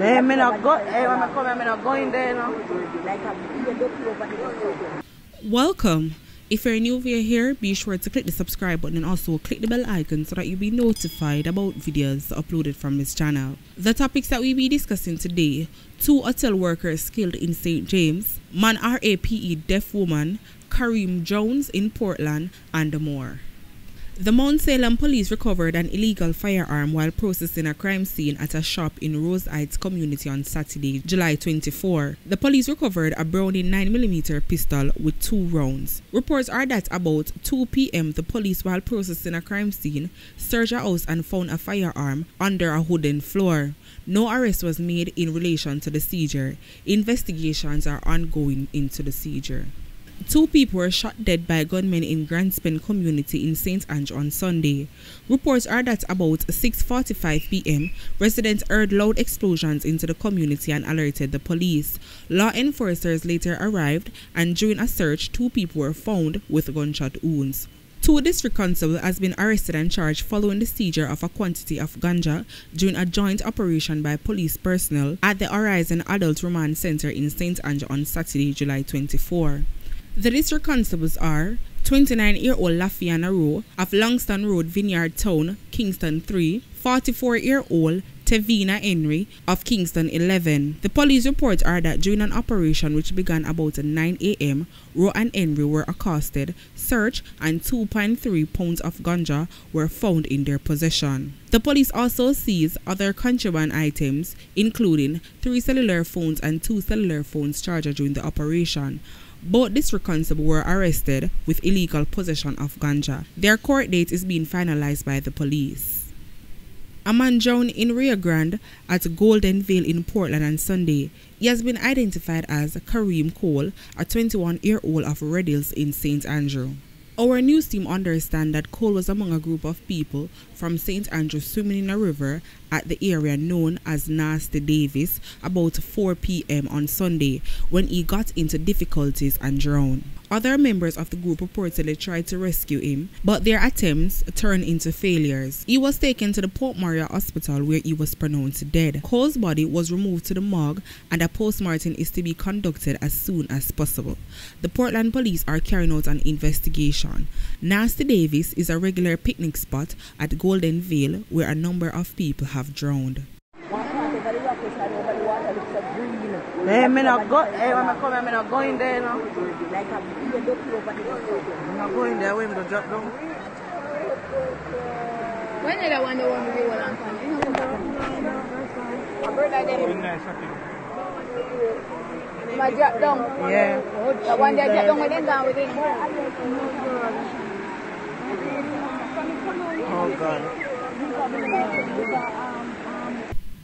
Hey, I'm not going there now. Welcome. If you're new via here, be sure to click the subscribe button and also click the bell icon so that you'll be notified about videos uploaded from this channel. The topics that we'll be discussing today: 2 hotel workers killed in St. James, man RAPE deaf woman, Kareem Jones in Portland, and more. The Mount Salem police recovered an illegal firearm while processing a crime scene at a shop in Rose Heights community on Saturday, July 24. The police recovered a Browning 9mm pistol with 2 rounds. Reports are that about 2 p.m. the police, while processing a crime scene, searched a house and found a firearm under a wooden floor. No arrest was made in relation to the seizure. Investigations are ongoing into the seizure. 2 people were shot dead by gunmen in Grande community in St. Ange on Sunday. Reports are that about 6:45 p.m. residents heard loud explosions into the community and alerted the police. Law enforcers later arrived, and during a search, 2 people were found with gunshot wounds. 2 district constables has been arrested and charged following the seizure of a quantity of ganja during a joint operation by police personnel at the Horizon Adult Remand Center in St. Ange on Saturday, July 24. The district constables are 29-year-old Lafiana Rowe of Longston Road, Vineyard Town, Kingston 3, 44-year-old Tevina Henry of Kingston 11. The police reports are that during an operation which began about 9 a.m., Rowe and Henry were accosted, searched, and 2.3 pounds of ganja were found in their possession. The police also seized other contraband items, including 3 cellular phones and 2 cellular phones charged during the operation. Both district constables were arrested with illegal possession of ganja. Their court date is being finalized by the police. A man drowned in Rio Grande at Golden Vale in Portland on Sunday. He has been identified as Kareem Cole, a 21-year-old of Red Hills in St. Andrew. Our news team understands that Cole was among a group of people from St. Andrew swimming in a river at the area known as Nasty Davis about 4 p.m. on Sunday when he got into difficulties and drowned. Other members of the group reportedly tried to rescue him, but their attempts turned into failures. He was taken to the Port Maria Hospital where he was pronounced dead. Cole's body was removed to the morgue and a postmortem is to be conducted as soon as possible. The Portland police are carrying out an investigation. Nasty Davis is a regular picnic spot at Golden Vale where a number of people have drowned. Hey, I'm not going there now. I'm not going there, I'm going to drop down. When did I want to one with my drop down? Yeah. The one that drop down with them down with him. Oh, God.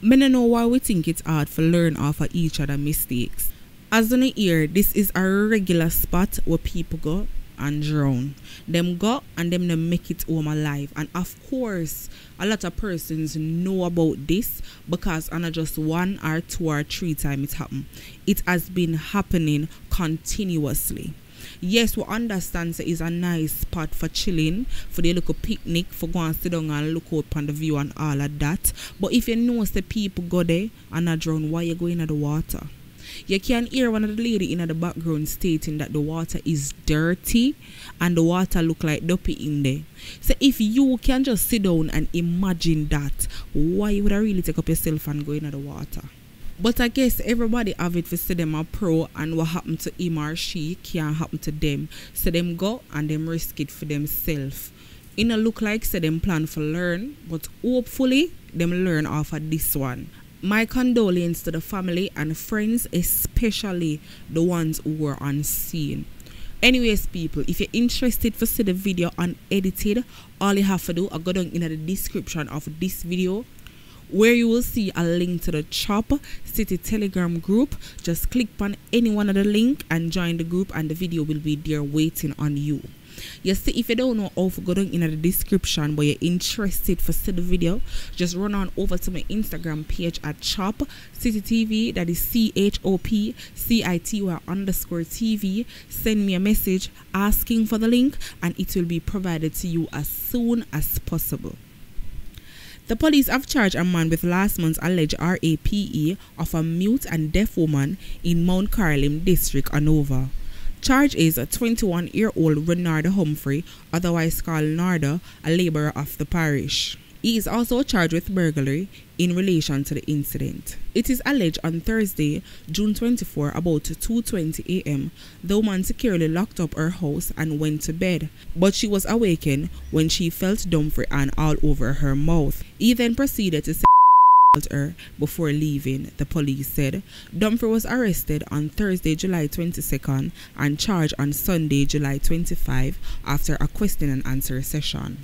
I don't know why we think it's hard to learn off of each other's mistakes. As on here, this is a regular spot where people go and drown. Them go and them make it home alive. And of course, a lot of persons know about this because on just 1 or 2 or 3 times it happened. It has been happening continuously. Yes, we understand that it's a nice spot for chilling, for the little picnic, for going to sit down and look out on the view and all of that. But if you know the people go there and not drown, why you going into the water? You can hear one of the lady in the background stating that the water is dirty and the water look like dopey in there. So if you can just sit down and imagine that, why would I really take up yourself and go into the water? But I guess everybody have it for say them a pro, and what happened to him or she can't happen to them. So them go and them risk it for themselves. It no look like say them plan for learn, but hopefully them learn off of this one. My condolences to the family and friends, especially the ones who were on scene. Anyways, people, if you're interested to see the video unedited, all you have to do is go down in the description of this video, where you will see a link to the Chop City Telegram group. Just click on any one of the link and join the group, and the video will be there waiting on you. You see, if you don't know how to go down in the description but you're interested to see the video, just run on over to my Instagram page at Chop City TV. That is CHOPCITY_TV. Send me a message asking for the link and it will be provided to you as soon as possible. The police have charged a man with last month's alleged rape of a mute and deaf woman in Mount Kareem district, Anova. Charge is a 21-year-old Renardo Humphrey, otherwise called Nardo, a labourer of the parish. He is also charged with burglary in relation to the incident. It is alleged on Thursday, June 24, about 2:20 a.m., the woman securely locked up her house and went to bed, but she was awakened when she felt Humphrey and all over her mouth. He then proceeded to assault her before leaving, the police said. Humphrey was arrested on Thursday, July 22nd and charged on Sunday, July 25 after a question and answer session.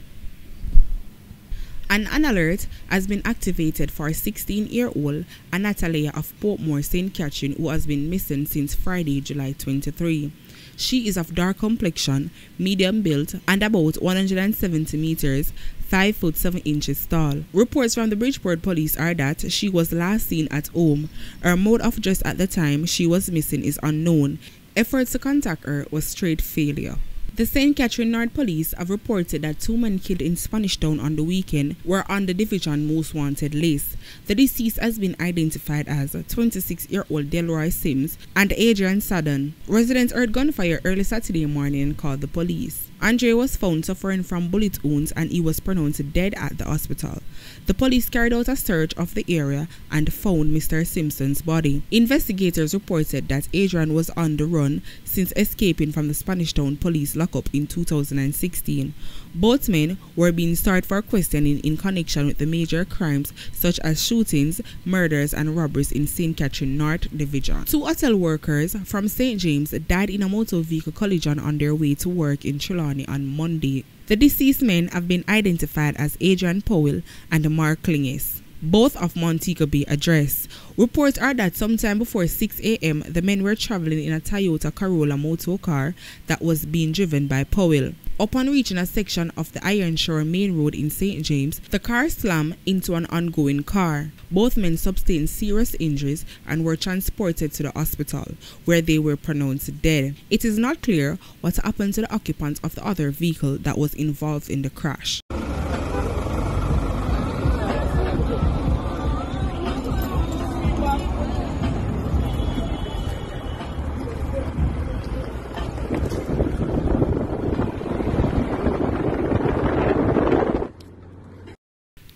An alert has been activated for 16-year-old Natalia of Portmore, St. Catherine, who has been missing since Friday, July 23. She is of dark complexion, medium built, and about 170 meters, 5 foot 7 inches tall. Reports from the Bridgeport police are that she was last seen at home. Her mode of dress at the time she was missing is unknown. Efforts to contact her was straight failure. The St. Catherine North Police have reported that 2 men killed in Spanish Town on the weekend were on the division most wanted list. The deceased has been identified as 26-year-old Delroy Sims and Adrian Saddon. Residents heard gunfire early Saturday morning and called the police. Andre was found suffering from bullet wounds and he was pronounced dead at the hospital. The police carried out a search of the area and found Mr. Simpson's body. Investigators reported that Adrian was on the run since escaping from the Spanish Town police lockup in 2016. Both men were being started for questioning in connection with the major crimes such as shootings, murders and robberies in St. Catherine North Division. 2 hotel workers from St. James died in a motor vehicle collision on their way to work in Trelawney on Monday. The deceased men have been identified as Adrian Powell and Mark Klinges, both of Montego Bay address. Reports are that sometime before 6 a.m. the men were traveling in a Toyota Corolla motor car that was being driven by Powell. Upon reaching a section of the Iron Shore Main Road in St. James, the car slammed into an ongoing car. Both men sustained serious injuries and were transported to the hospital, where they were pronounced dead. It is not clear what happened to the occupants of the other vehicle that was involved in the crash.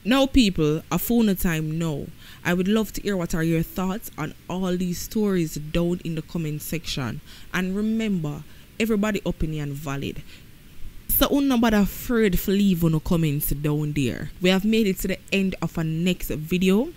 Now people, a phone time now. I would love to hear what are your thoughts on all these stories down in the comment section. And remember, everybody opinion valid. So nobody afraid to leave on the comments down there. We have made it to the end of our next video.